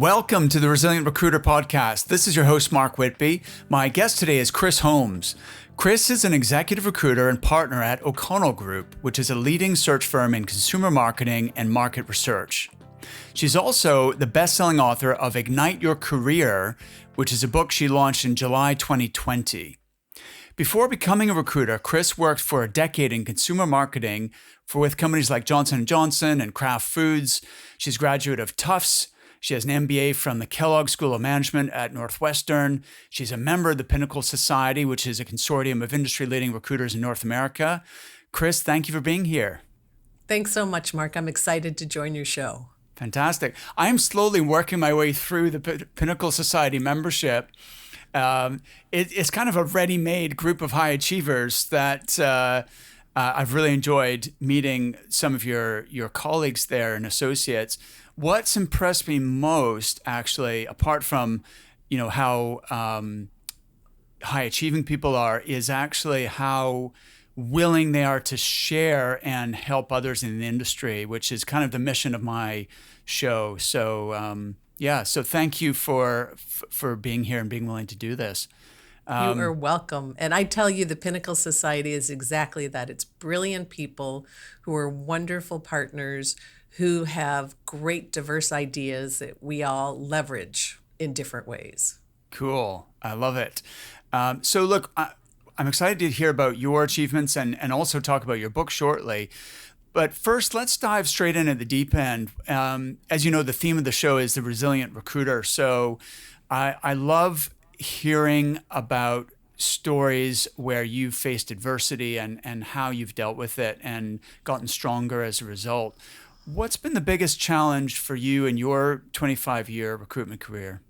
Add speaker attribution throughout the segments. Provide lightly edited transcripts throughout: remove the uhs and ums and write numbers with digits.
Speaker 1: Welcome to the Resilient Recruiter podcast. This is your host, Mark Whitby. My guest today is Kris Holmes. Kris is an executive recruiter and partner at O'Connell Group, which is a leading search firm in consumer marketing and market research. She's also the best-selling author of Ignite Your Career, which is a book she launched in July 2020. Before becoming a recruiter, Kris worked for a decade in consumer marketing with companies like Johnson & Johnson and Kraft Foods. She's a graduate of Tufts. She has an MBA from the Kellogg School of Management at Northwestern. She's a member of the Pinnacle Society, which is a consortium of industry-leading recruiters in North America. Kris, thank you for being here.
Speaker 2: Thanks so much, Mark. I'm excited to join your show.
Speaker 1: Fantastic. I am slowly working my way through the Pinnacle Society membership. It's kind of a ready-made group of high achievers that I've really enjoyed meeting some of your colleagues there and associates. What's impressed me most, actually, apart from, how high achieving people are, is actually how willing they are to share and help others in the industry, which is kind of the mission of my show. So, so thank you for being here and being willing to do this.
Speaker 2: You are welcome. And I tell you, the Pinnacle Society is exactly that. It's brilliant people who are wonderful partners who have great diverse ideas that we all leverage in different ways.
Speaker 1: Cool. I love it. So look, I'm excited to hear about your achievements and also talk about your book shortly. But first, let's dive straight in at the deep end. As you know, the theme of the show is the resilient recruiter. So I love hearing about stories where you've faced adversity and how you've dealt with it and gotten stronger as a result. What's been the biggest challenge for you in your 25-year recruitment career?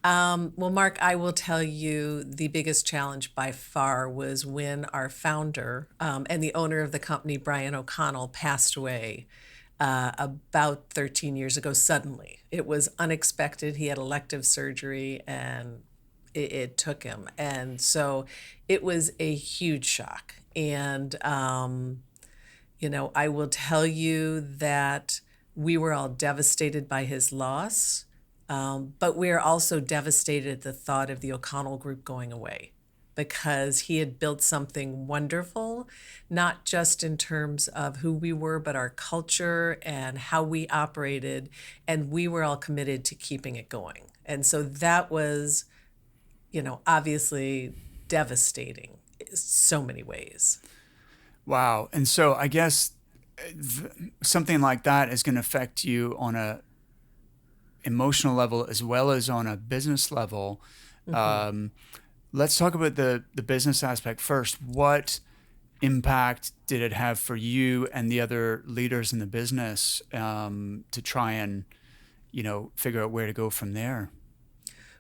Speaker 2: Well, Mark, I will tell you the biggest challenge by far was when our founder and the owner of the company, Brian O'Connell, passed away about 13 years ago suddenly. It was unexpected. He had elective surgery and it took him. And so it was a huge shock. And I will tell you that we were all devastated by his loss, but we are also devastated at the thought of the O'Connell Group going away because he had built something wonderful, not just in terms of who we were, but our culture and how we operated, and we were all committed to keeping it going. And so that was, obviously devastating in so many ways.
Speaker 1: Wow. And so I guess something like that is going to affect you on a emotional level as well as on a business level. Mm-hmm. Let's talk about the business aspect first. What impact did it have for you and the other leaders in the business to try and, figure out where to go from there?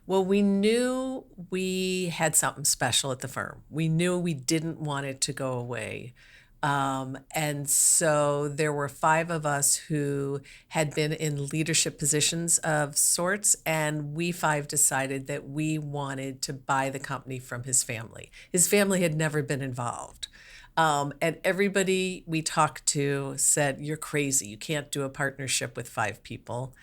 Speaker 2: Well, we knew we had something special at the firm. We knew we didn't want it to go away. And so there were 5 of us who had been in leadership positions of sorts, and we 5 decided that we wanted to buy the company from his family. His family had never been involved. And everybody we talked to said, "You're crazy. You can't do a partnership with 5 people.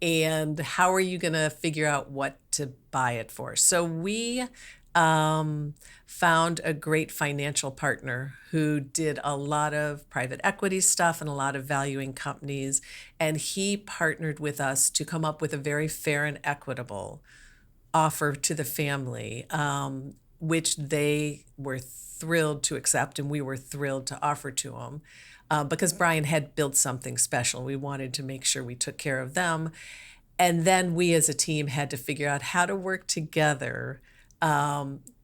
Speaker 2: And how are you going to figure out what to buy it for?" So we found a great financial partner who did a lot of private equity stuff and a lot of valuing companies. And he partnered with us to come up with a very fair and equitable offer to the family, which they were thrilled to accept and we were thrilled to offer to them. Because Brian had built something special. We wanted to make sure we took care of them. And then we as a team had to figure out how to work together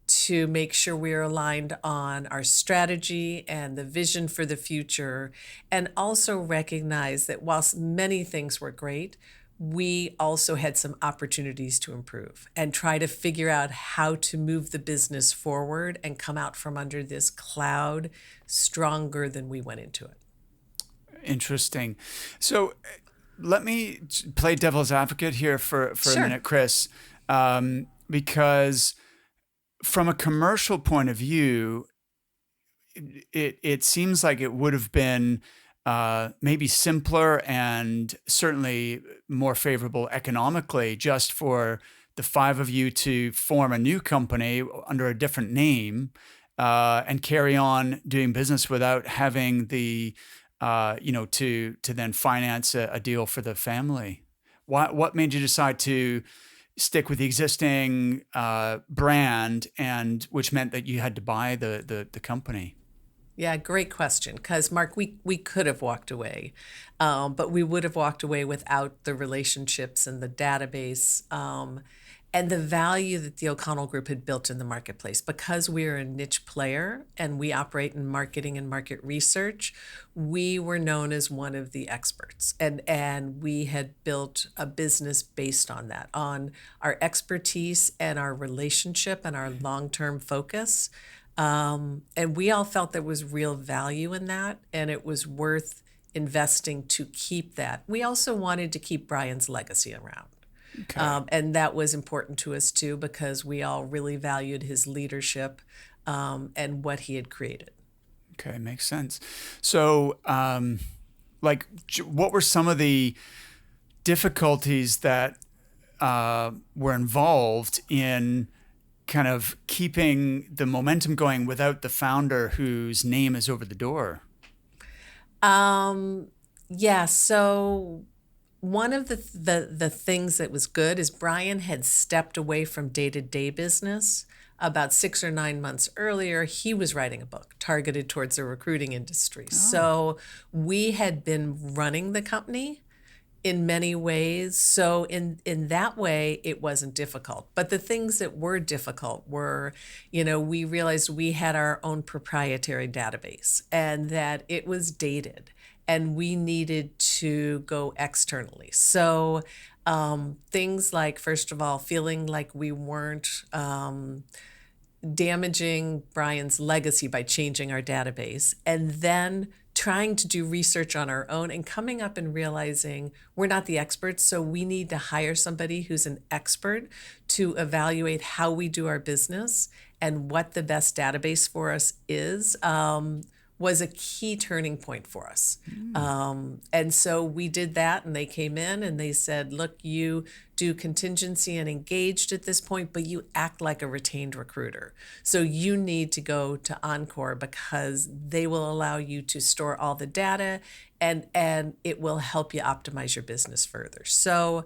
Speaker 2: to make sure we are aligned on our strategy and the vision for the future, and also recognize that whilst many things were great, we also had some opportunities to improve and try to figure out how to move the business forward and come out from under this cloud stronger than we went into it.
Speaker 1: Interesting. So let me play devil's advocate here for
Speaker 2: Sure.
Speaker 1: a minute, Kris, because from a commercial point of view, it seems like it would have been maybe simpler and certainly more favorable economically just for the five of you to form a new company under a different name and carry on doing business without having the, to then finance a deal for the family? What made you decide to stick with the existing brand, and which meant that you had to buy the company?
Speaker 2: Yeah, great question. Because, Mark, we could have walked away, but we would have walked away without the relationships and the database and the value that the O'Connell Group had built in the marketplace. Because we are a niche player and we operate in marketing and market research, we were known as one of the experts. And we had built a business based on that, on our expertise and our relationship and our long-term focus. And we all felt there was real value in that, and it was worth investing to keep that. We also wanted to keep Brian's legacy around.
Speaker 1: Okay.
Speaker 2: And that was important to us too, because we all really valued his leadership and what he had created.
Speaker 1: Okay, makes sense. So, what were some of the difficulties that were involved in kind of keeping the momentum going without the founder whose name is over the door?
Speaker 2: Yeah, so one of the things that was good is Brian had stepped away from day-to-day business. About 6 or 9 months earlier, he was writing a book targeted towards the recruiting industry. So we had been running the company in many ways. So in that way, it wasn't difficult. But the things that were difficult were, we realized we had our own proprietary database and that it was dated and we needed to go externally. So things like, first of all, feeling like we weren't damaging Brian's legacy by changing our database, and then trying to do research on our own and coming up and realizing we're not the experts, so we need to hire somebody who's an expert to evaluate how we do our business and what the best database for us is, was a key turning point for us. And so we did that, and they came in and they said, look, you do contingency and engaged at this point, but you act like a retained recruiter. So you need to go to Encore because they will allow you to store all the data and it will help you optimize your business further. So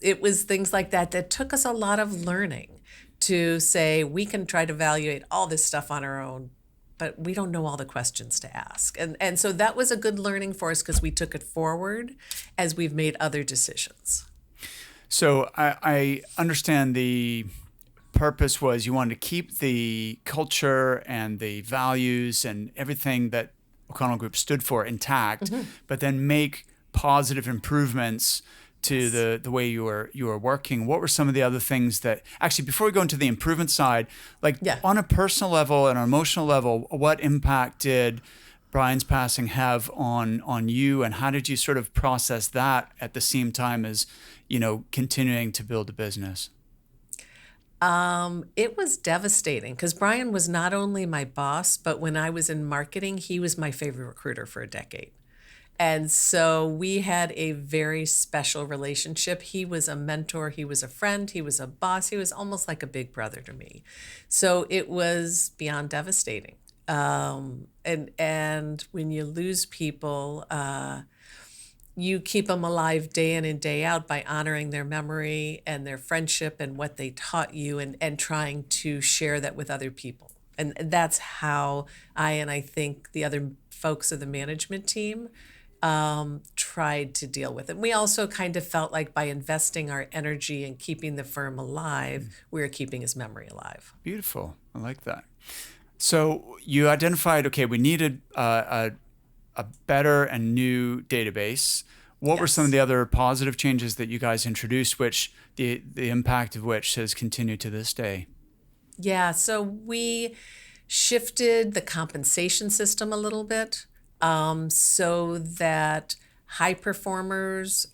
Speaker 2: it was things like that that took us a lot of learning to say we can try to evaluate all this stuff on our own, but we don't know all the questions to ask. And so that was a good learning for us because we took it forward as we've made other decisions.
Speaker 1: So I understand the purpose was you wanted to keep the culture and the values and everything that O'Connell Group stood for intact, but then make positive improvements to the way you were working. What were some of the other things that, actually, before we go into the improvement side, on a personal level and an emotional level, what impact did Brian's passing have on you, and how did you sort of process that at the same time as, continuing to build a business?
Speaker 2: It was devastating because Brian was not only my boss, but when I was in marketing, he was my favorite recruiter for a decade. And so we had a very special relationship. He was a mentor, he was a friend, he was a boss, he was almost like a big brother to me. So it was beyond devastating. And when you lose people, you keep them alive day in and day out by honoring their memory and their friendship and what they taught you, and trying to share that with other people. And that's how I think the other folks of the management team tried to deal with it. We also kind of felt like by investing our energy and keeping the firm alive, we were keeping his memory alive.
Speaker 1: Beautiful. I like that. So you identified, okay, we needed a better and new database. What were some of the other positive changes that you guys introduced, which the impact of which has continued to this day?
Speaker 2: Yeah, so we shifted the compensation system a little bit so that high performers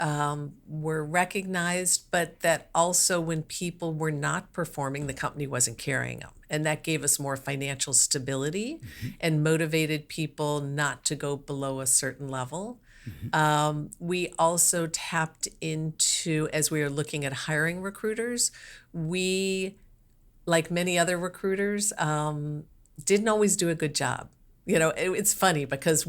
Speaker 2: were recognized, but that also when people were not performing, the company wasn't carrying them. And that gave us more financial stability and motivated people not to go below a certain level. We also tapped into, as we were looking at hiring recruiters, we, like many other recruiters, didn't always do a good job. It's funny because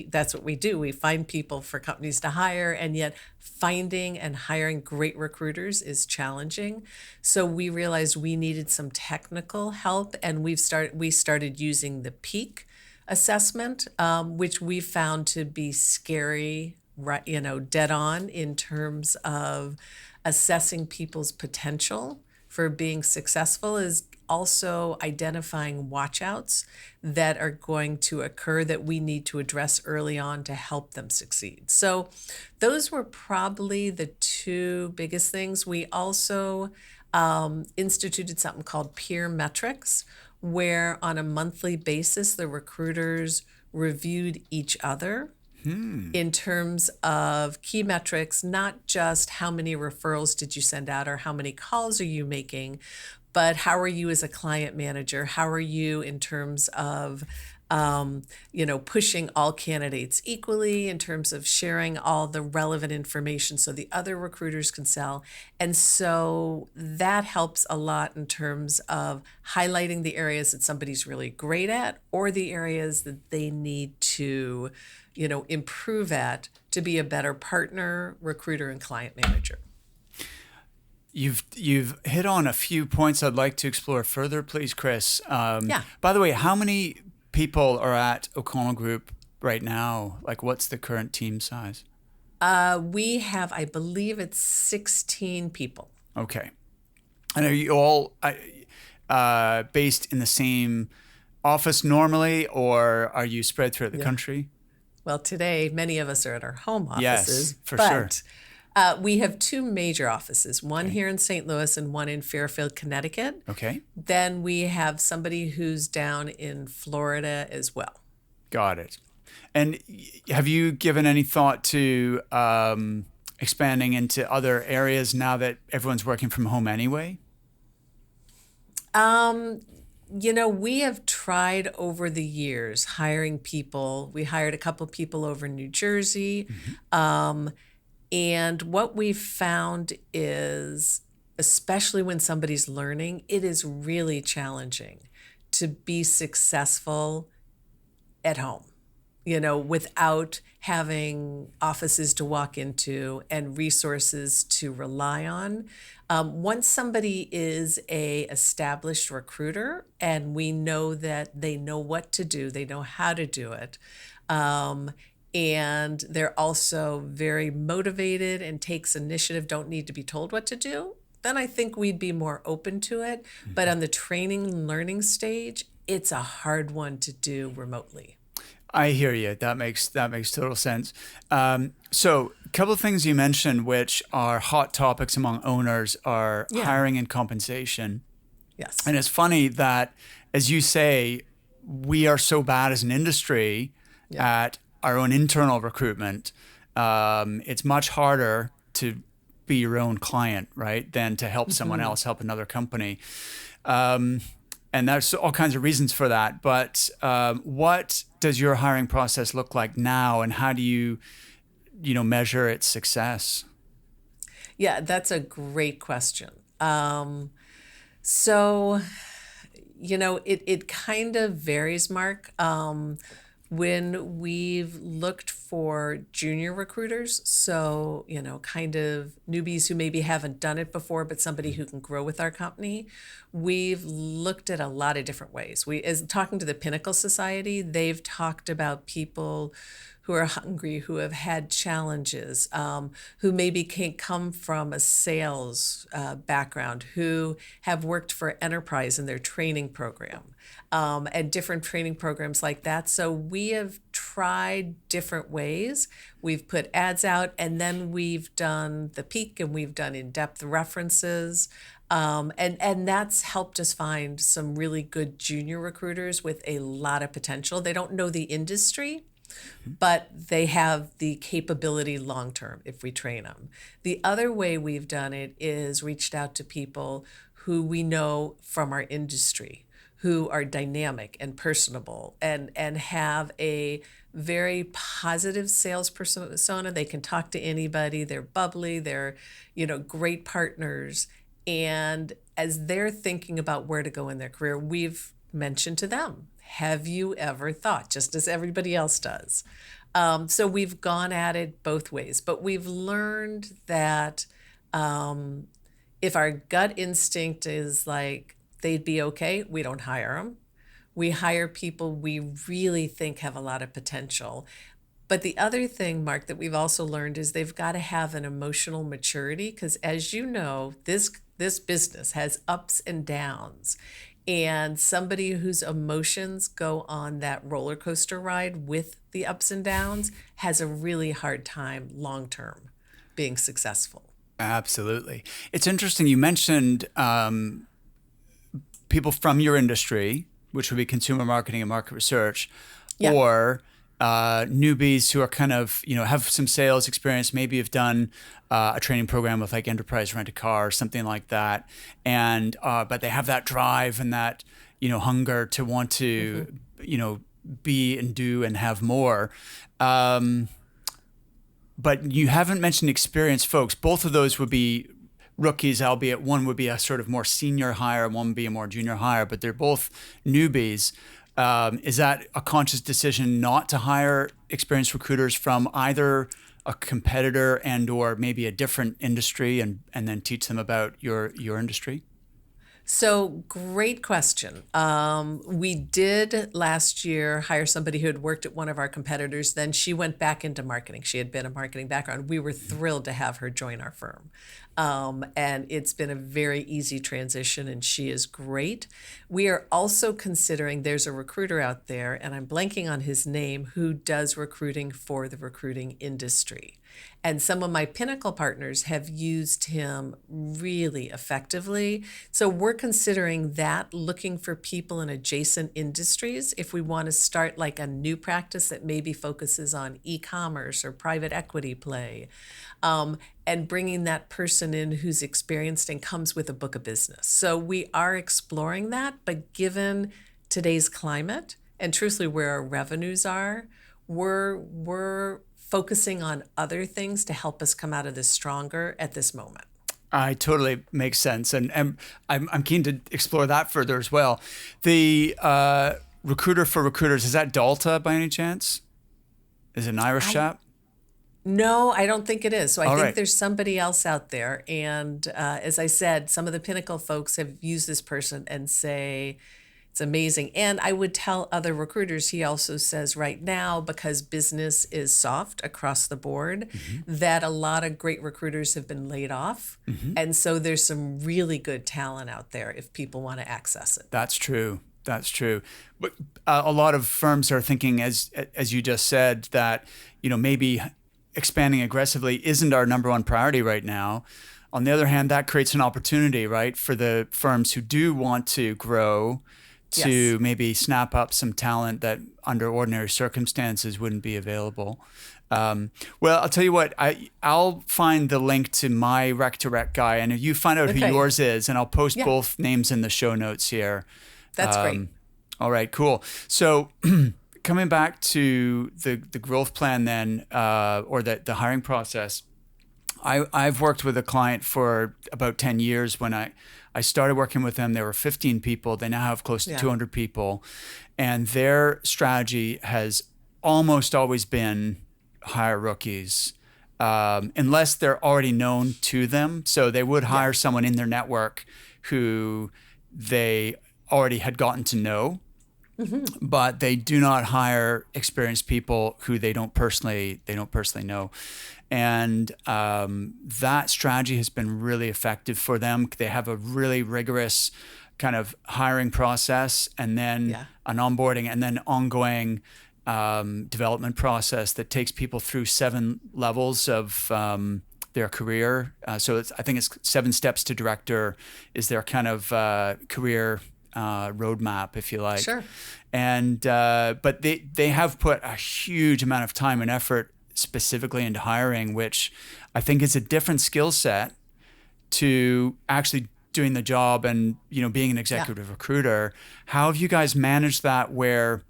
Speaker 2: that's what we do. We find people for companies to hire, and yet finding and hiring great recruiters is challenging. So we realized we needed some technical help, and we started using the peak assessment, which we found to be scary, right, dead on in terms of assessing people's potential for being successful, is also identifying watchouts that are going to occur that we need to address early on to help them succeed. So those were probably the two biggest things. We also instituted something called peer metrics, where on a monthly basis, the recruiters reviewed each other in terms of key metrics, not just how many referrals did you send out or how many calls are you making, but how are you as a client manager? How are you in terms of pushing all candidates equally, in terms of sharing all the relevant information so the other recruiters can sell. And so that helps a lot in terms of highlighting the areas that somebody's really great at or the areas that they need to, improve at to be a better partner, recruiter, and client manager.
Speaker 1: You've hit on a few points I'd like to explore further, please, Kris.
Speaker 2: Yeah.
Speaker 1: By the way, how many people are at O'Connell Group right now? Like, what's the current team size?
Speaker 2: We have, I believe it's 16 people.
Speaker 1: Okay. And are you all based in the same office normally, or are you spread throughout the country?
Speaker 2: Well, today, many of us are at our home offices.
Speaker 1: Yes, for sure.
Speaker 2: We have two major offices, one here in St. Louis and one in Fairfield, Connecticut.
Speaker 1: Okay.
Speaker 2: Then we have somebody who's down in Florida as well.
Speaker 1: Got it. And have you given any thought to expanding into other areas now that everyone's working from home anyway?
Speaker 2: We have tried over the years hiring people. We hired a couple of people over in New Jersey. And what we've found is, especially when somebody's learning, it is really challenging to be successful at home, without having offices to walk into and resources to rely on. Once somebody is a established recruiter and we know that they know what to do, they know how to do it, and they're also very motivated and takes initiative, don't need to be told what to do, then I think we'd be more open to it. But on the training and learning stage, it's a hard one to do remotely.
Speaker 1: I hear you. That makes total sense. So a couple of things you mentioned, which are hot topics among owners, are hiring and compensation.
Speaker 2: Yes.
Speaker 1: And it's funny that, as you say, we are so bad as an industry at our own internal recruitment. It's much harder to be your own client, right, than to help someone else, help another company. And there's all kinds of reasons for that. But what does your hiring process look like now, and how do you measure its success?
Speaker 2: Yeah, that's a great question. So, it kind of varies, Mark. When we've looked for junior recruiters, so, kind of newbies who maybe haven't done it before, but somebody who can grow with our company, we've looked at a lot of different ways. As talking to the Pinnacle Society, they've talked about people who are hungry, who have had challenges, who maybe can't come from a sales background, who have worked for enterprise in their training program, and different training programs like that. So we have tried different ways. We've put ads out, and then we've done the peak, and we've done in-depth references. And that's helped us find some really good junior recruiters with a lot of potential. They don't know the industry, but they have the capability long term if we train them. The other way we've done it is reached out to people who we know from our industry, who are dynamic and personable and have a very positive sales persona. They can talk to anybody. They're bubbly. They're, great partners. And as they're thinking about where to go in their career, we've mentioned to them, have you ever thought, just as everybody else does? So we've gone at it both ways, but we've learned that if our gut instinct is like they'd be okay, we don't hire them. We hire people we really think have a lot of potential. But the other thing, Mark, that we've also learned is they've got to have an emotional maturity because, as you know, this business has ups and downs. And somebody whose emotions go on that roller coaster ride with the ups and downs has a really hard time long term being successful.
Speaker 1: Absolutely. It's interesting. You mentioned people from your industry, which would be consumer marketing and market research,
Speaker 2: Yeah.
Speaker 1: or newbies who are kind of, have some sales experience, maybe have done a training program with like Enterprise Rent a Car or something like that. And, but they have that drive and that, hunger to want to, be and do and have more. But you haven't mentioned experienced folks. Both of those would be rookies, albeit one would be a sort of more senior hire, one would be a more junior hire, but they're both newbies. Is that a conscious decision not to hire experienced recruiters from either a competitor and or maybe a different industry and then teach them about your industry?
Speaker 2: So great question. We did last year hire somebody who had worked at one of our competitors. Then she went back into marketing. She had been a marketing background. We were thrilled to have her join our firm. And it's been a very easy transition, and she is great. We are also considering, there's a recruiter out there, and I'm blanking on his name, who does recruiting for the recruiting industry. And some of my Pinnacle partners have used him really effectively. So we're considering that, looking for people in adjacent industries if we want to start like a new practice that maybe focuses on e-commerce or private equity play, and bringing that person in who's experienced and comes with a book of business. So we are exploring that, but given today's climate and truthfully where our revenues are, we're focusing on other things to help us come out of this stronger at this moment.
Speaker 1: I totally makes sense, and I'm keen to explore that further as well. The recruiter for recruiters, is that Dalta by any chance? Is it an Irish chap?
Speaker 2: No, I don't think it is. So I
Speaker 1: All
Speaker 2: think
Speaker 1: right.
Speaker 2: there's somebody else out there. And as I said, some of the Pinnacle folks have used this person and say, it's amazing. And I would tell other recruiters, he also says right now, because business is soft across the board, that a lot of great recruiters have been laid off. And so there's some really good talent out there if people want to access it.
Speaker 1: That's true. That's true. But a lot of firms are thinking, as you just said, that maybe expanding aggressively isn't our number one priority right now. On the other hand, that creates an opportunity, right, for the firms who do want to grow to
Speaker 2: Yes.
Speaker 1: maybe snap up some talent that under ordinary circumstances wouldn't be available. Well, I'll tell you what, I'll find the link to my Rec to Rec guy, and you find out who
Speaker 2: Okay.
Speaker 1: yours is, and I'll post
Speaker 2: Yeah.
Speaker 1: both names in the show notes here.
Speaker 2: That's great.
Speaker 1: All right, cool. So coming back to the growth plan then, or the hiring process, I've worked with a client for about 10 years. When I started working with them, there were 15 people. They now have close to
Speaker 2: Yeah.
Speaker 1: 200 people. And their strategy has almost always been hire rookies, unless they're already known to them. So they would hire someone in their network who they already had gotten to know. But they do not hire experienced people who they don't personally know, and that strategy has been really effective for them. They have a really rigorous kind of hiring process, and then an onboarding, and then ongoing development process that takes people through 7 levels of their career. So I think it's 7 steps to director is their kind of career roadmap, if you like.
Speaker 2: Sure.
Speaker 1: And but they have put a huge amount of time and effort specifically into hiring, which I think is a different skill set to actually doing the job and, being an executive recruiter. How have you guys managed that where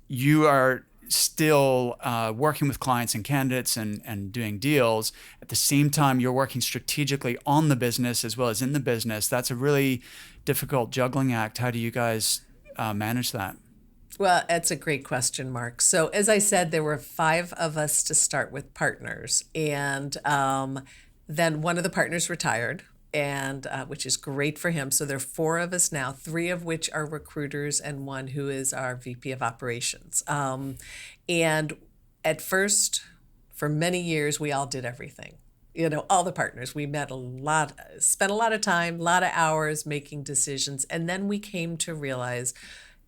Speaker 1: you are still working with clients and candidates and doing deals, at the same time you're working strategically on the business as well as in the business? That's a really difficult juggling act. How do you guys manage that?
Speaker 2: Well, that's a great question, Mark. So as I said, there were 5 of us to start with, partners. And then one of the partners retired, and which is great for him. So there are 4 of us now, 3 of which are recruiters and 1 who is our VP of operations. And at first, for many years, we all did everything. All the partners, we met a lot, spent a lot of time, a lot of hours making decisions. And then we came to realize,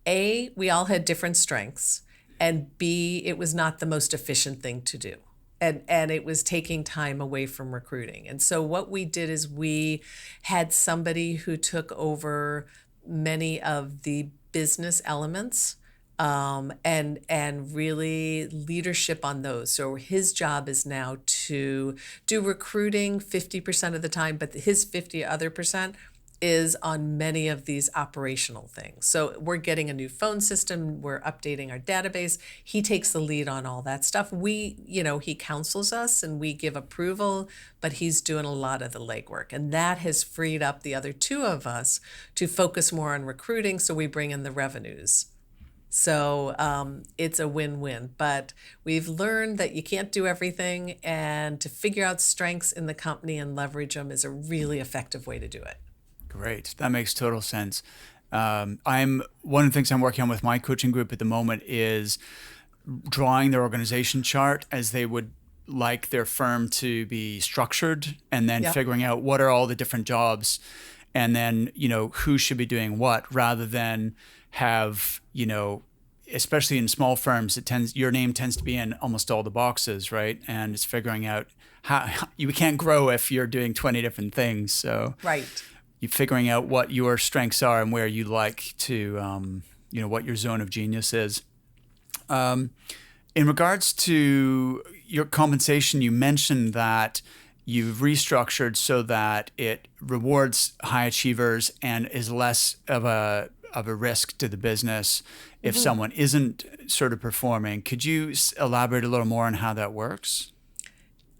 Speaker 2: A, we all had different strengths, and B, it was not the most efficient thing to do. And it was taking time away from recruiting. And so what we did is we had somebody who took over many of the business elements, and really leadership on those. So his job is now to do recruiting 50% of the time, but his 50 other percent is on many of these operational things. So we're getting a new phone system, we're updating our database. He takes the lead on all that stuff. He counsels us and we give approval, but he's doing a lot of the legwork. And that has freed up the other 2 of us to focus more on recruiting, so we bring in the revenues. So it's a win-win, but we've learned that you can't do everything, and to figure out strengths in the company and leverage them is a really effective way to do it.
Speaker 1: Great. That makes total sense. One of the things I'm working on with my coaching group at the moment is drawing their organization chart as they would like their firm to be structured, and then figuring out what are all the different jobs, and then, who should be doing what, rather than have, especially in small firms, your name tends to be in almost all the boxes, right? And it's figuring out how you can't grow if you're doing 20 different things. So
Speaker 2: right.
Speaker 1: You're figuring out what your strengths are and where you'd like to, what your zone of genius is. In regards to your compensation, you mentioned that you've restructured so that it rewards high achievers and is less of a risk to the business if someone isn't sort of performing. Could you elaborate a little more on how that works?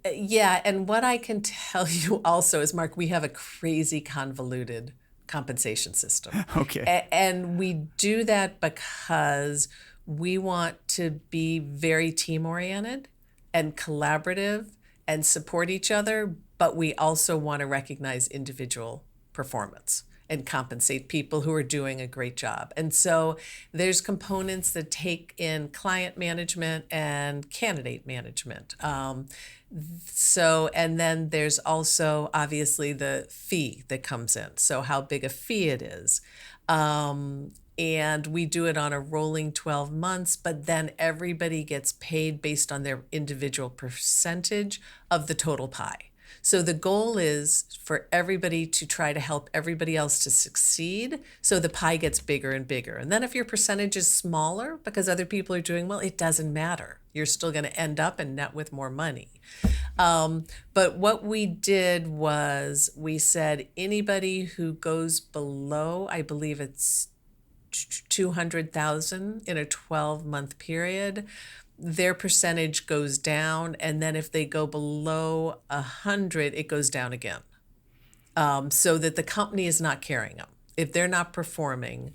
Speaker 2: Yeah, and what I can tell you also is, Mark, we have a crazy convoluted compensation system.
Speaker 1: Okay.
Speaker 2: And we do that because we want to be very team-oriented and collaborative and support each other, but we also want to recognize individual performance and compensate people who are doing a great job. And so there's components that take in client management and candidate management. And then there's also obviously the fee that comes in. So how big a fee it is. And we do it on a rolling 12 months, but then everybody gets paid based on their individual percentage of the total pie. So the goal is for everybody to try to help everybody else to succeed, so the pie gets bigger and bigger. And then if your percentage is smaller because other people are doing well, it doesn't matter. You're still going to end up and net with more money. But what we did was we said anybody who goes below, I believe it's 200,000 in a 12-month period, their percentage goes down, and then if they go below 100, it goes down again, so that the company is not carrying them. If they're not performing,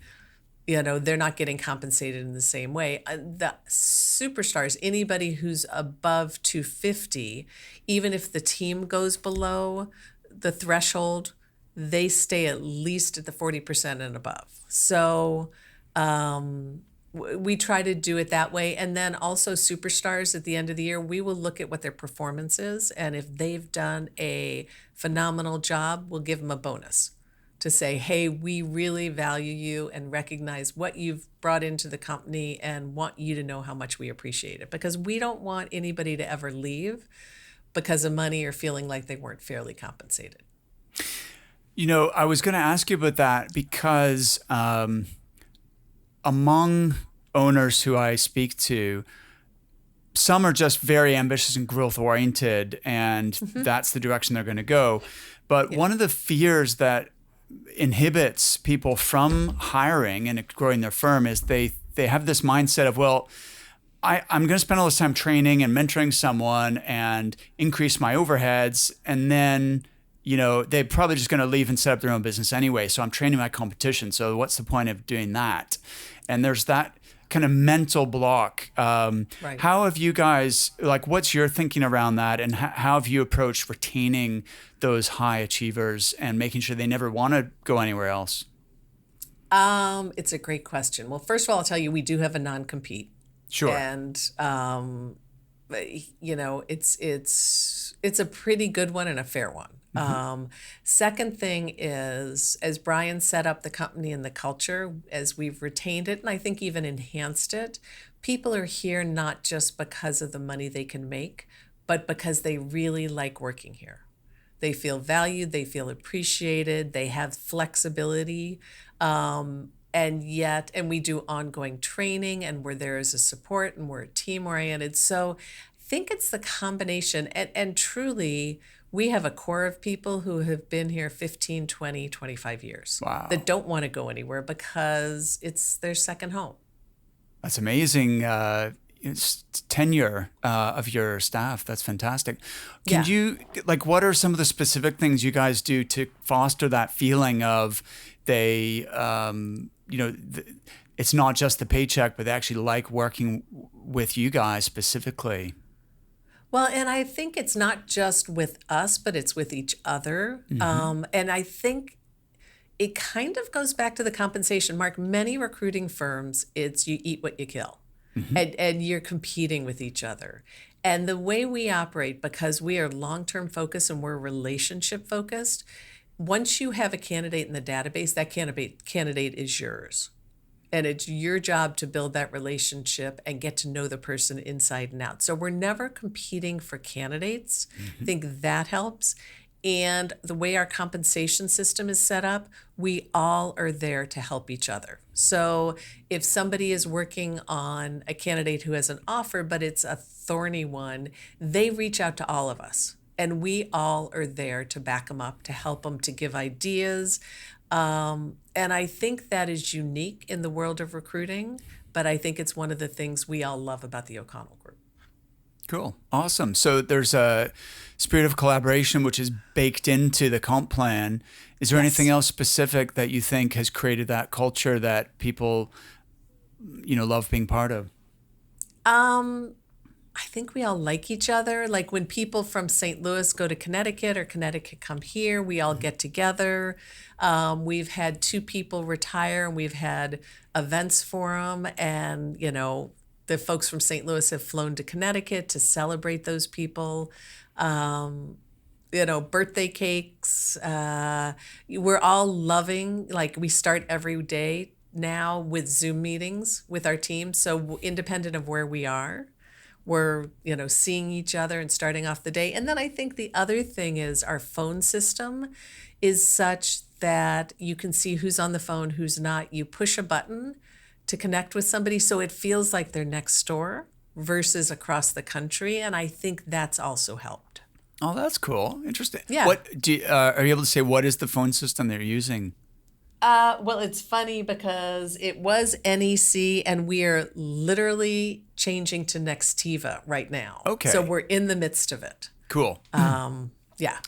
Speaker 2: they're not getting compensated in the same way. The superstars, anybody who's above 250, even if the team goes below the threshold, they stay at least at the 40% and above. So we try to do it that way. And then also superstars, at the end of the year, we will look at what their performance is. And if they've done a phenomenal job, we'll give them a bonus to say, hey, we really value you and recognize what you've brought into the company and want you to know how much we appreciate it. Because we don't want anybody to ever leave because of money or feeling like they weren't fairly compensated.
Speaker 1: I was going to ask you about that because among owners who I speak to, some are just very ambitious and growth oriented, and that's the direction they're going to go. But one of the fears that inhibits people from hiring and growing their firm is they have this mindset of, well, I'm going to spend all this time training and mentoring someone and increase my overheads, and then they're probably just going to leave and set up their own business anyway. So I'm training my competition. So what's the point of doing that? And there's that kind of mental block.
Speaker 2: Right.
Speaker 1: How have you guys, what's your thinking around that? And how have you approached retaining those high achievers and making sure they never want to go anywhere else?
Speaker 2: It's a great question. Well, first of all, I'll tell you, we do have a non-compete.
Speaker 1: Sure.
Speaker 2: And, it's a pretty good one and a fair one. Second thing is, as Brian set up the company and the culture, as we've retained it, and I think even enhanced it, people are here not just because of the money they can make, but because they really like working here. They feel valued, they feel appreciated, they have flexibility, and we do ongoing training, and we're there as a support, and we're team oriented. So I think it's the combination, and truly, we have a core of people who have been here 15, 20, 25 years.
Speaker 1: Wow.
Speaker 2: That don't want to go anywhere because it's their second home.
Speaker 1: That's amazing. It's tenure of your staff. That's fantastic. Can you, what are some of the specific things you guys do to foster that feeling of it's not just the paycheck, but they actually like working with you guys specifically?
Speaker 2: Well, and I think it's not just with us, but it's with each other. And I think it kind of goes back to the compensation. Mark, many recruiting firms, it's you eat what you kill. And you're competing with each other. And the way we operate, because we are long-term focused and we're relationship focused, once you have a candidate in the database, that candidate is yours. And it's your job to build that relationship and get to know the person inside and out. So we're never competing for candidates. I think that helps. And the way our compensation system is set up, we all are there to help each other. So if somebody is working on a candidate who has an offer, but it's a thorny one, they reach out to all of us. And we all are there to back them up, to help them, to give ideas. And I think that is unique in the world of recruiting, but I think it's one of the things we all love about the O'Connell Group.
Speaker 1: Cool. Awesome. So there's a spirit of collaboration, which is baked into the comp plan. Is there anything else specific that you think has created that culture that people, love being part of?
Speaker 2: I think we all like each other. Like when people from St. Louis go to Connecticut or Connecticut come here, we all get together. We've had 2 people retire and we've had events for them. And, the folks from St. Louis have flown to Connecticut to celebrate those people. Birthday cakes. We're all loving, we start every day now with Zoom meetings with our team. So independent of where we are, we're, seeing each other and starting off the day. And then I think the other thing is our phone system is such that you can see who's on the phone, who's not. You push a button to connect with somebody, so it feels like they're next door versus across the country. And I think that's also helped.
Speaker 1: Oh, that's cool. Interesting.
Speaker 2: Yeah.
Speaker 1: What are you able to say? What is the phone system they're using?
Speaker 2: Well, it's funny because it was NEC and we are literally changing to Nextiva right now.
Speaker 1: Okay.
Speaker 2: So we're in the midst of it.
Speaker 1: Cool.
Speaker 2: Yeah.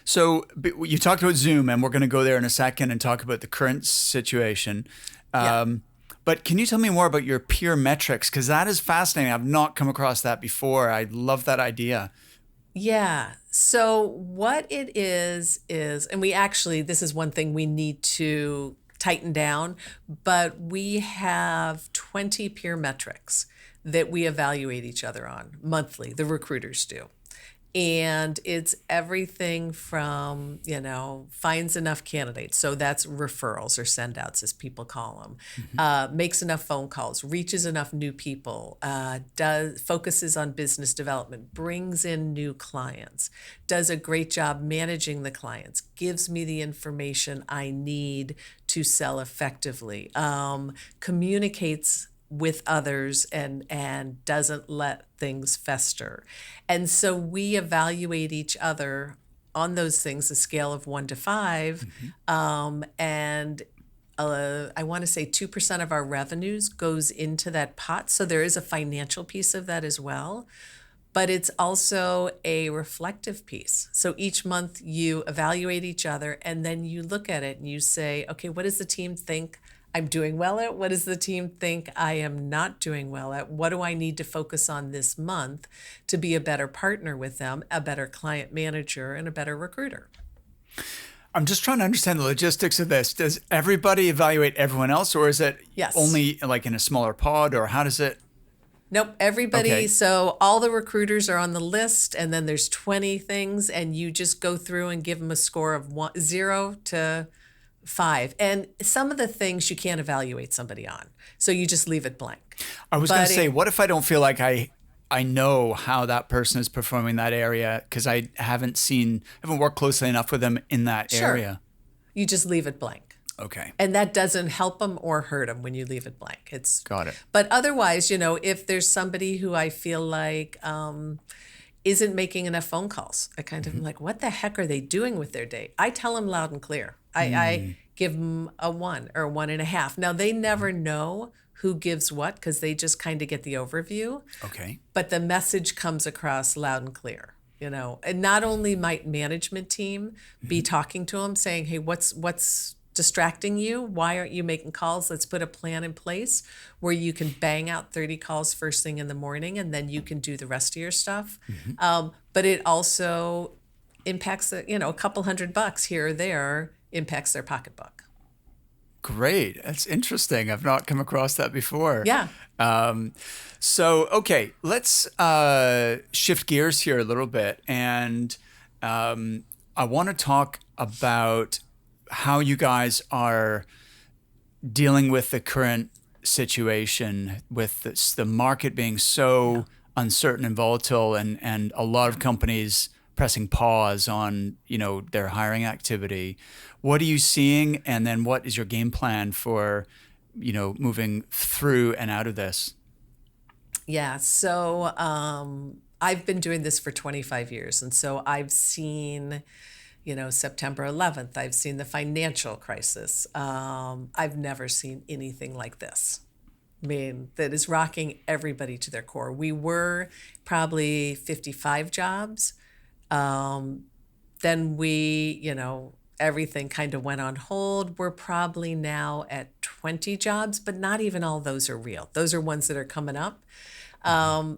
Speaker 1: So you talked about Zoom, and we're going to go there in a second and talk about the current situation. But can you tell me more about your peer metrics? Because that is fascinating. I've not come across that before. I love that idea.
Speaker 2: Yeah. So what it is, and this is one thing we need to tighten down, but we have 20 peer metrics that we evaluate each other on monthly, the recruiters do. And it's everything from, finds enough candidates. So that's referrals or send outs, as people call them. Makes enough phone calls, reaches enough new people, focuses on business development, brings in new clients, does a great job managing the clients, gives me the information I need to sell effectively, communicates with others and doesn't let things fester. And so we evaluate each other on those things, a scale of 1 to 5. And I want to say 2% of our revenues goes into that pot. So there is a financial piece of that as well. But it's also a reflective piece. So each month you evaluate each other and then you look at it and you say, okay, what does the team think I'm doing well at? What does the team think I am not doing well at? What do I need to focus on this month to be a better partner with them, a better client manager, and a better recruiter?
Speaker 1: I'm just trying to understand the logistics of this. Does everybody evaluate everyone else, or is it
Speaker 2: Yes.
Speaker 1: only like in a smaller pod, or how does it?
Speaker 2: Nope, everybody.
Speaker 1: Okay.
Speaker 2: So all the recruiters are on the list, and then there's 20 things, and you just go through and give them a score of 0 to 5. And some of the things you can't evaluate somebody on, so you just leave it blank.
Speaker 1: I was going to say, what if I don't feel like I know how that person is performing in that area because I haven't worked closely enough with them in that
Speaker 2: Sure.
Speaker 1: area?
Speaker 2: You just leave it blank.
Speaker 1: Okay.
Speaker 2: And that doesn't help them or hurt them when you leave it blank.
Speaker 1: Got it.
Speaker 2: But otherwise, if there's somebody who I feel like isn't making enough phone calls, I kind of am like, what the heck are they doing with their day? I tell them loud and clear. I give them a 1 or 1.5. Now, they never know who gives what because they just kind of get the overview.
Speaker 1: Okay.
Speaker 2: But the message comes across loud and clear. And not only might management team be talking to them saying, hey, what's distracting you? Why aren't you making calls? Let's put a plan in place where you can bang out 30 calls first thing in the morning and then you can do the rest of your stuff. But it also impacts, a couple $100 here or there impacts their pocketbook.
Speaker 1: Great. That's interesting. I've not come across that before.
Speaker 2: Yeah.
Speaker 1: Okay, let's shift gears here a little bit. And I want to talk about how you guys are dealing with the current situation with the market being so uncertain and volatile and a lot of companies pressing pause on, their hiring activity. What are you seeing? And then what is your game plan for, moving through and out of this?
Speaker 2: Yeah. So I've been doing this for 25 years. And so I've seen September 11th, I've seen the financial crisis. I've never seen anything like this. I mean, that is rocking everybody to their core. We were probably 55 jobs. Then everything kind of went on hold. We're probably now at 20 jobs, but not even all those are real. Those are ones that are coming up.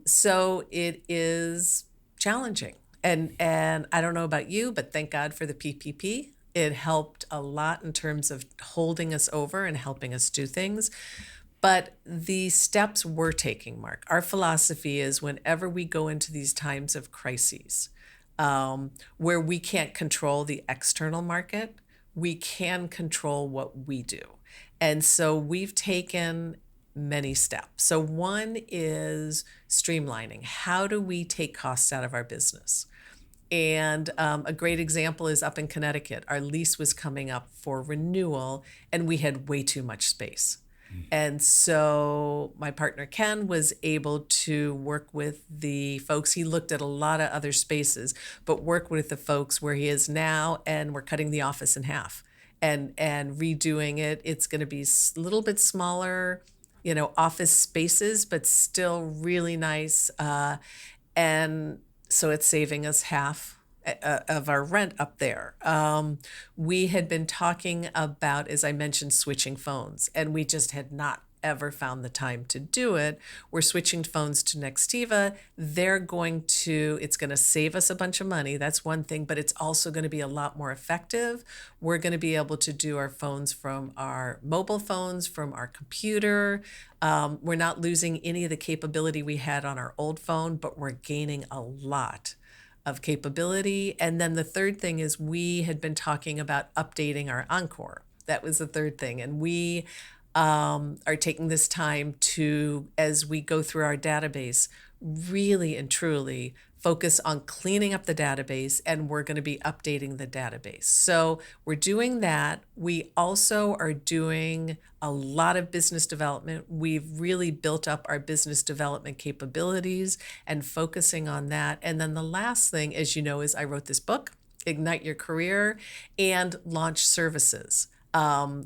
Speaker 2: So it is challenging. And I don't know about you, but thank God for the PPP. It helped a lot in terms of holding us over and helping us do things. But the steps we're taking, Mark, our philosophy is whenever we go into these times of crises, where we can't control the external market, we can control what we do. And so we've taken many steps. So one is streamlining. How do we take costs out of our business? And a great example is up in Connecticut. Our lease was coming up for renewal and we had way too much space. And so my partner Ken was able to work with the folks. He looked at a lot of other spaces, but work with the folks where he is now, and we're cutting the office in half and redoing it. It's going to be a little bit smaller, office spaces, but still really nice. And so it's saving us half of our rent up there. We had been talking about, as I mentioned, switching phones, and we just had not ever found the time to do it. We're switching phones to Nextiva. It's going to save us a bunch of money. That's one thing, but it's also going to be a lot more effective. We're going to be able to do our phones from our mobile phones, from our computer. We're not losing any of the capability we had on our old phone, but we're gaining a lot of capability. And then the third thing is we had been talking about updating our Encore. That was the third thing. And we are taking this time to, as we go through our database, really and truly focus on cleaning up the database, and we're going to be updating the database. So we're doing that. We also are doing a lot of business development. We've really built up our business development capabilities and focusing on that. And then the last thing, as you know, is I wrote this book, Ignite Your Career, and launch services,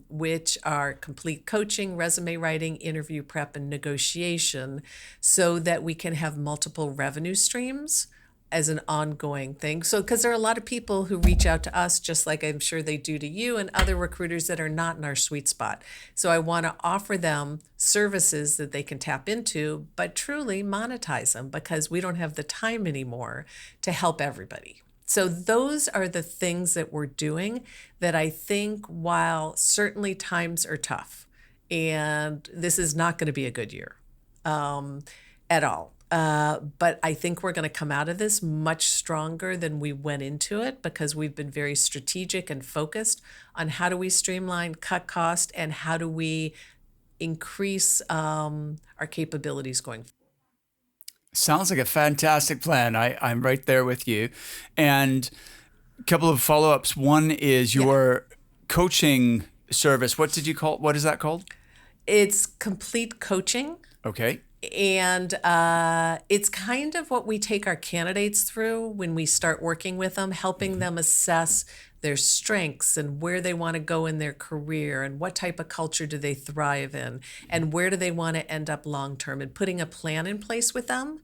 Speaker 2: which are complete coaching, resume writing, interview prep, and negotiation, so that we can have multiple revenue streams as an ongoing thing. So, because there are a lot of people who reach out to us, just like I'm sure they do to you and other recruiters that are not in our sweet spot. So I want to offer them services that they can tap into, but truly monetize them, because we don't have the time anymore to help everybody. So those are the things that we're doing that I think, while certainly times are tough, and this is not going to be a good year at all. But I think we're going to come out of this much stronger than we went into it, because we've been very strategic and focused on how do we streamline, cut cost, and how do we increase our capabilities going forward.
Speaker 1: Sounds like a fantastic plan. I'm right there with you. And a couple of follow-ups. One is your coaching service. What is that called?
Speaker 2: It's complete coaching.
Speaker 1: Okay.
Speaker 2: And it's kind of what we take our candidates through when we start working with them, helping them assess their strengths and where they want to go in their career, and what type of culture do they thrive in, and where do they want to end up long term, and putting a plan in place with them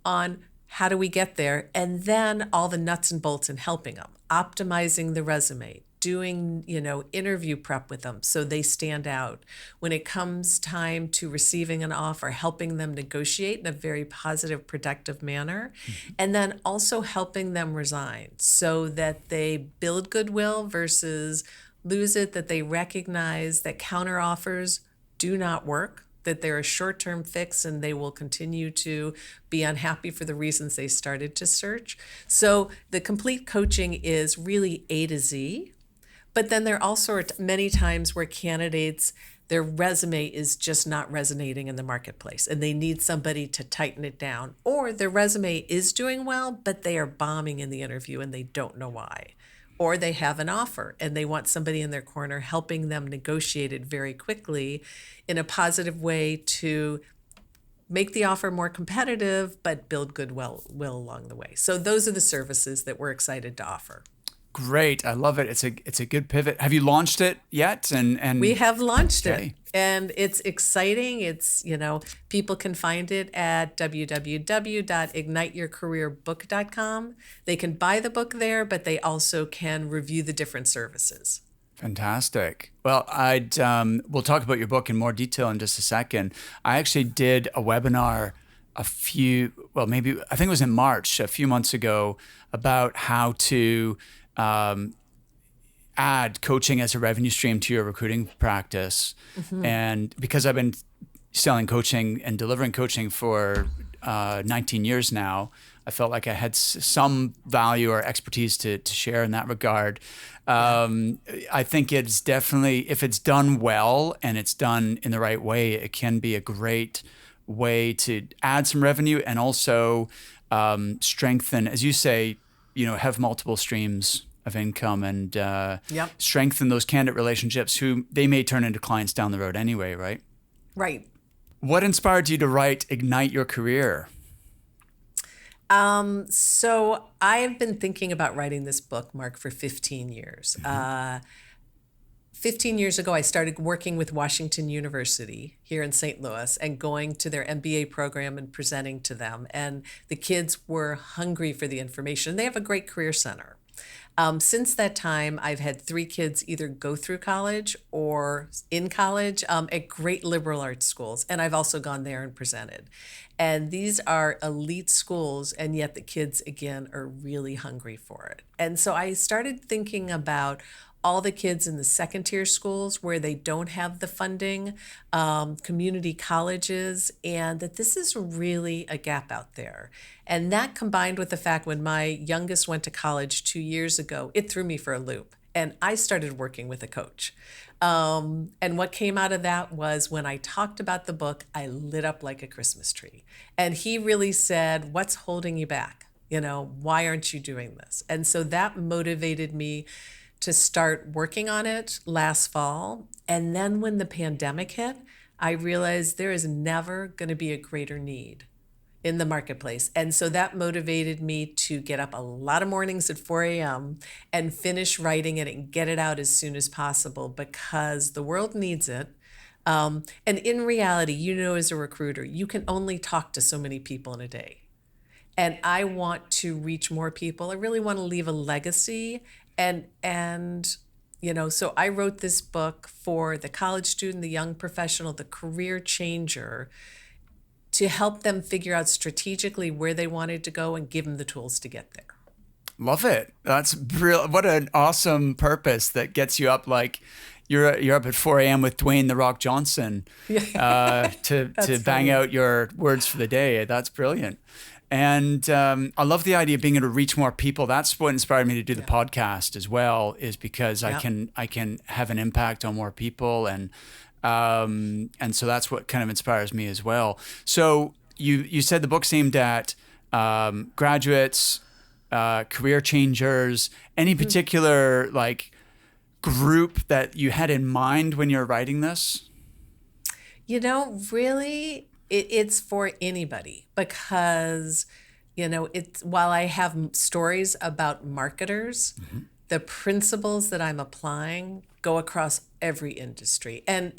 Speaker 2: on how do we get there, and then all the nuts and bolts in helping them, optimizing the resume, doing, interview prep with them so they stand out. When it comes time to receiving an offer, helping them negotiate in a very positive, productive manner, and then also helping them resign so that they build goodwill versus lose it, that they recognize that counter offers do not work, that they're a short-term fix, and they will continue to be unhappy for the reasons they started to search. So the complete coaching is really A to Z. But then there also are many times where candidates, their resume is just not resonating in the marketplace, and they need somebody to tighten it down. Or their resume is doing well, but they are bombing in the interview and they don't know why. Or they have an offer and they want somebody in their corner helping them negotiate it very quickly in a positive way to make the offer more competitive, but build goodwill along the way. So those are the services that we're excited to offer.
Speaker 1: Great. I love it. It's a good pivot. Have you launched it yet? And
Speaker 2: we have launched it, and it's exciting. It's, people can find it at www.igniteyourcareerbook.com. They can buy the book there, but they also can review the different services.
Speaker 1: Fantastic. Well, we'll talk about your book in more detail in just a second. I actually did a webinar I think it was in March, a few months ago, about how to add coaching as a revenue stream to your recruiting practice. And because I've been selling coaching and delivering coaching for 19 years now, I felt like I had some value or expertise to share in that regard. I think it's definitely, if it's done well and it's done in the right way, it can be a great way to add some revenue and also strengthen, as you say, have multiple streams of income and strengthen those candidate relationships who they may turn into clients down the road anyway, right?
Speaker 2: Right.
Speaker 1: What inspired you to write Ignite Your Career?
Speaker 2: So I have been thinking about writing this book, Mark, for 15 years. 15 years ago, I started working with Washington University here in St. Louis and going to their MBA program and presenting to them. And the kids were hungry for the information. They have a great career center. Since that time, I've had 3 kids either go through college or in college at great liberal arts schools. And I've also gone there and presented. And these are elite schools, and yet the kids, again, are really hungry for it. And so I started thinking about all the kids in the second tier schools where they don't have the funding, community colleges, and that this is really a gap out there. And that combined with the fact when my youngest went to college 2 years ago, it threw me for a loop. And I started working with a coach. And what came out of that was when I talked about the book, I lit up like a Christmas tree. And he really said, "What's holding you back? Why aren't you doing this?" And so that motivated me to start working on it last fall. And then when the pandemic hit, I realized there is never going to be a greater need in the marketplace. And so that motivated me to get up a lot of mornings at 4 a.m. and finish writing it and get it out as soon as possible because the world needs it. And in reality, as a recruiter, you can only talk to so many people in a day. And I want to reach more people. I really want to leave a legacy. So I wrote this book for the college student, the young professional, the career changer, to help them figure out strategically where they wanted to go and give them the tools to get there.
Speaker 1: Love it. That's brilliant. What an awesome purpose that gets you up like you're up at 4 a.m. with Dwayne "The Rock" Johnson to bang out your words for the day. That's brilliant. And I love the idea of being able to reach more people. That's what inspired me to do the podcast as well, is because I can have an impact on more people, and so that's what kind of inspires me as well. So you said the book's aimed at graduates, career changers. Any particular group that you had in mind when you're writing this?
Speaker 2: Really, it's for anybody because, while I have stories about marketers, the principles that I'm applying go across every industry. And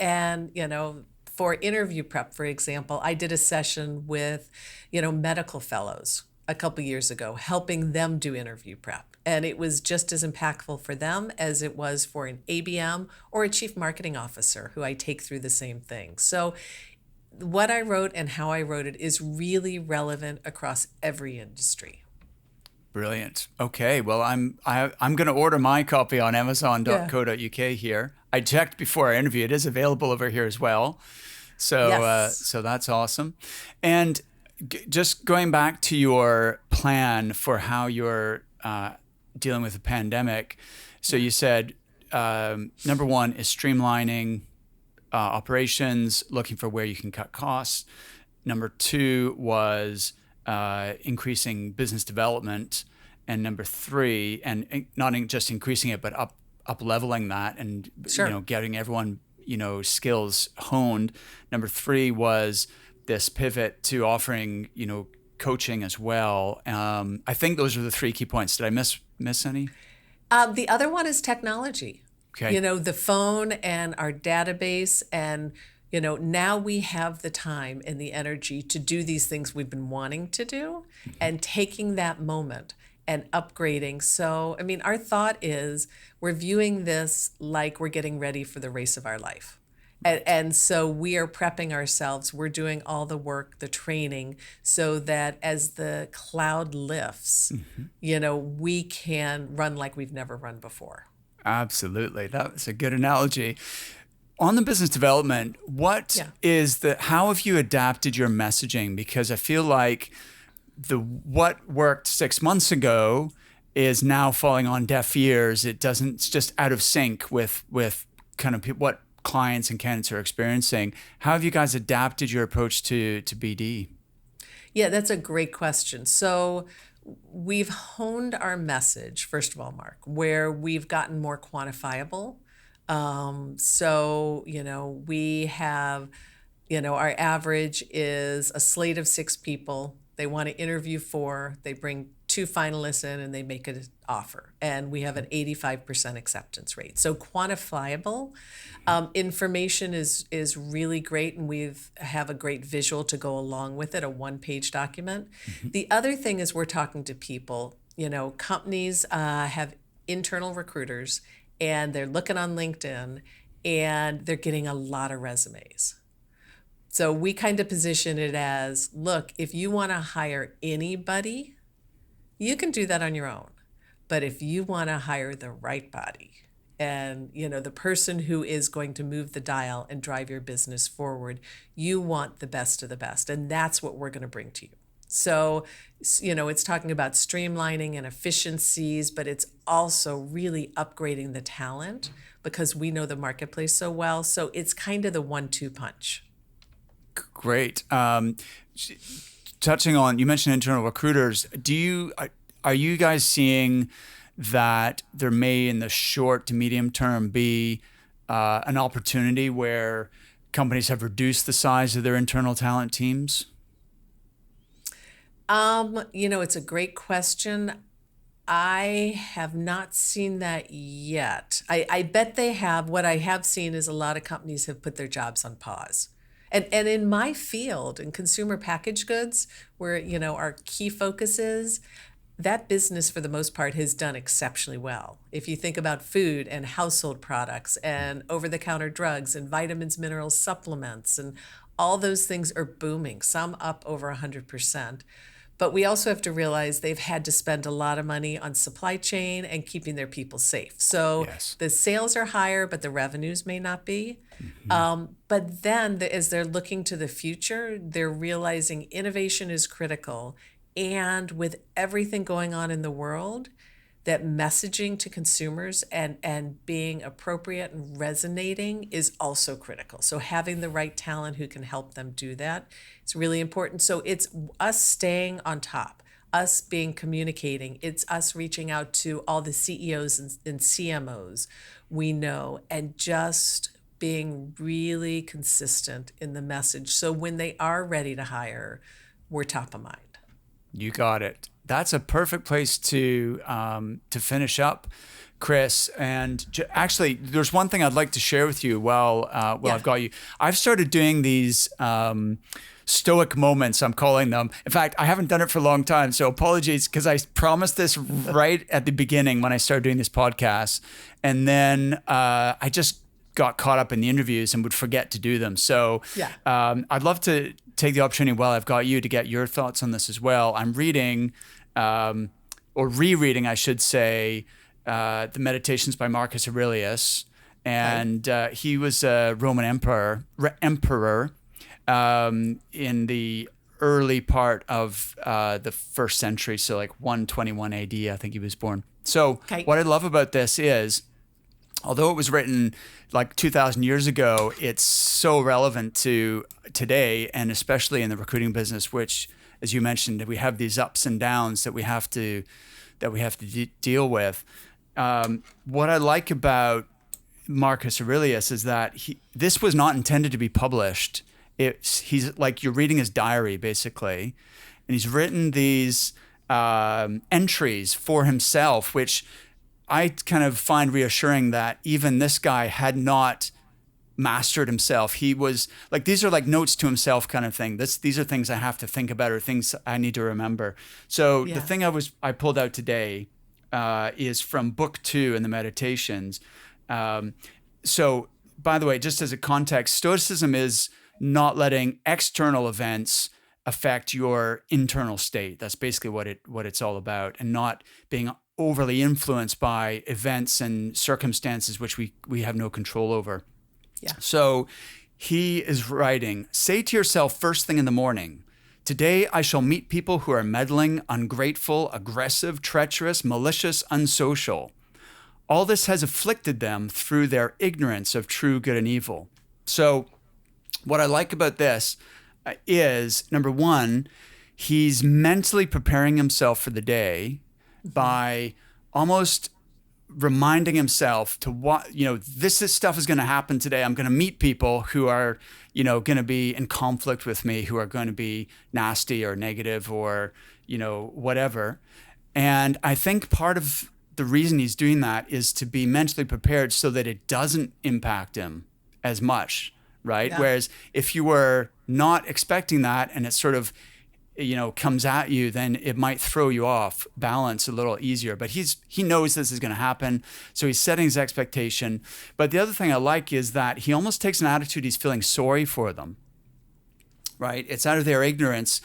Speaker 2: for interview prep, for example, I did a session with, medical fellows a couple years ago, helping them do interview prep. And it was just as impactful for them as it was for an ABM or a chief marketing officer who I take through the same thing. So what I wrote and how I wrote it is really relevant across every industry.
Speaker 1: Brilliant. Okay. Well, I'm going to order my copy on Amazon.co.uk here. I checked before our interview. It is available over here as well. So
Speaker 2: Yes.
Speaker 1: So that's awesome. And just going back to your plan for how you're dealing with the pandemic. So you said number one is streamlining operations, looking for where you can cut costs. Number two was increasing business development. And number three, and not just increasing it, but up leveling that and getting everyone skills honed. Number three was this pivot to offering coaching as well. I think those are the three key points. Did I miss any?
Speaker 2: The other one is technology.
Speaker 1: Okay.
Speaker 2: The phone and our database, and now we have the time and the energy to do these things we've been wanting to do, and taking that moment and upgrading. So, our thought is we're viewing this like we're getting ready for the race of our life. And so we are prepping ourselves. We're doing all the work, the training, so that as the cloud lifts, we can run like we've never run before.
Speaker 1: Absolutely. That's a good analogy. On the business development, how have you adapted your messaging? Because I feel like what worked 6 months ago is now falling on deaf ears. It's just out of sync with kind of what clients and candidates are experiencing. How have you guys adapted your approach to BD?
Speaker 2: Yeah, that's a great question. So we've honed our message, first of all, Mark, where we've gotten more quantifiable. We have, our average is a slate of 6 people. They want to interview 4. They bring 2 finalists in and they make an offer. And we have an 85% acceptance rate. So quantifiable information is really great. And we have a great visual to go along with it, a 1-page document. The other thing is we're talking to people. Companies have internal recruiters and they're looking on LinkedIn and they're getting a lot of resumes. So we kind of position it as, look, if you want to hire anybody, you can do that on your own. But if you want to hire the right body, and the person who is going to move the dial and drive your business forward. You want the best of the best, and that's what we're going to bring to you. So, it's talking about streamlining and efficiencies, but it's also really upgrading the talent because we know the marketplace so well. So it's kind of the 1-2 punch.
Speaker 1: Great. Touching on, you mentioned internal recruiters. Are you guys seeing that there may, in the short to medium term, be an opportunity where companies have reduced the size of their internal talent teams?
Speaker 2: It's a great question. I have not seen that yet. I bet they have. What I have seen is a lot of companies have put their jobs on pause. And in my field, in consumer packaged goods, where, our key focus is, that business for the most part has done exceptionally well. If you think about food and household products and over-the-counter drugs and vitamins, minerals, supplements, and all those things are booming, some up over 100%. But we also have to realize they've had to spend a lot of money on supply chain and keeping their people safe. So
Speaker 1: Yes.
Speaker 2: the sales are higher, but the revenues may not be. But then as they're looking to the future, they're realizing innovation is critical. And with everything going on in the world, that messaging to consumers and being appropriate and resonating is also critical. So having the right talent who can help them do that is really important. So it's us staying on top, us being communicating. It's us reaching out to all the CEOs and CMOs we know and just being really consistent in the message. So when they are ready to hire, we're top of mind.
Speaker 1: You got it. That's a perfect place to finish up, Kris. And actually, there's one thing I'd like to share with you while I've got you. I've started doing these stoic moments, I'm calling them. In fact, I haven't done it for a long time, so apologies, because I promised this right at the beginning when I started doing this podcast. And then I just got caught up in the interviews and would forget to do them. So I'd love to take the opportunity while I've got you to get your thoughts on this as well. I'm reading, or rereading, I should say, the Meditations by Marcus Aurelius. And he was a Roman emperor in the early part of the first century. So like 121 AD, I think he was born. So what I love about this is, although it was written like 2,000 years ago, it's so relevant to today, and especially in the recruiting business, which, as you mentioned, we have these ups and downs that we have to deal with. What I like about Marcus Aurelius is that this was not intended to be published. He's like, you're reading his diary basically, and he's written these entries for himself, which I kind of find reassuring that even this guy had not mastered himself. He was like, these are like notes to himself kind of thing. These are things I have to think about or things I need to remember. So the thing I pulled out today is from book 2 in the Meditations. So by the way, just as a context, Stoicism is not letting external events affect your internal state. That's basically what it's all about, and not being overly influenced by events and circumstances which we have no control over. Yeah. So he is writing, say to yourself first thing in the morning, today I shall meet people who are meddling, ungrateful, aggressive, treacherous, malicious, unsocial. All this has afflicted them through their ignorance of true good and evil. So what I like about this is, number one, he's mentally preparing himself for the day by almost reminding himself to what, this stuff is going to happen today. I'm going to meet people who are, going to be in conflict with me, who are going to be nasty or negative or, whatever. And I think part of the reason he's doing that is to be mentally prepared so that it doesn't impact him as much, right? Yeah. Whereas if you were not expecting that and it sort of, comes at you, then it might throw you off balance a little easier. But he knows this is going to happen, so he's setting his expectation. But the other thing I like is that he almost takes an attitude he's feeling sorry for them, right? It's out of their ignorance.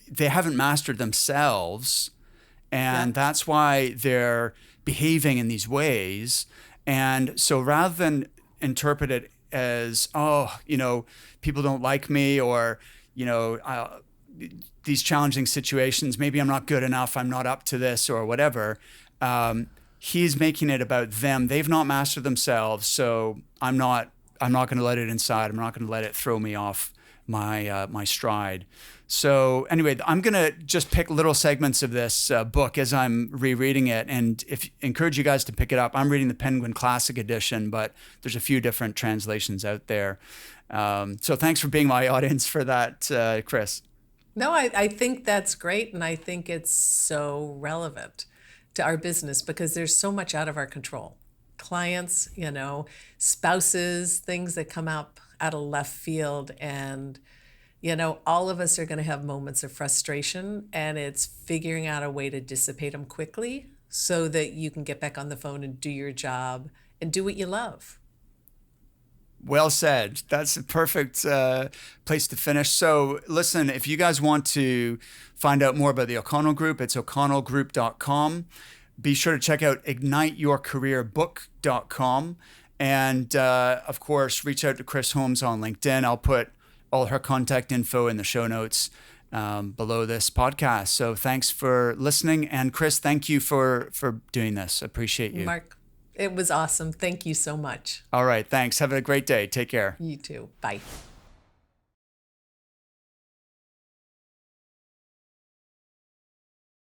Speaker 1: They haven't mastered themselves, and that's why they're behaving in these ways. And so rather than interpret it as, oh, people don't like me, or, these challenging situations, maybe I'm not good enough, I'm not up to this, or whatever. He's making it about them. They've not mastered themselves, so I'm not going to let it inside. I'm not going to let it throw me off my stride. So anyway, I'm going to just pick little segments of this book as I'm rereading it, and encourage you guys to pick it up. I'm reading the Penguin Classic Edition, but there's a few different translations out there. So thanks for being my audience for that, Kris.
Speaker 2: No, I think that's great. And I think it's so relevant to our business because there's so much out of our control. Clients, spouses, things that come up out of left field. And, all of us are going to have moments of frustration, and it's figuring out a way to dissipate them quickly so that you can get back on the phone and do your job and do what you love.
Speaker 1: Well said. That's a perfect place to finish. So listen, if you guys want to find out more about the O'Connell Group, it's o'connellgroup.com. Be sure to check out igniteyourcareerbook.com. And of course, reach out to Kris Holmes on LinkedIn. I'll put all her contact info in the show notes below this podcast. So thanks for listening. And Kris, thank you for doing this. Appreciate you.
Speaker 2: Mark, it was awesome. Thank you so much.
Speaker 1: All right. Thanks. Have a great day. Take care.
Speaker 2: You too. Bye.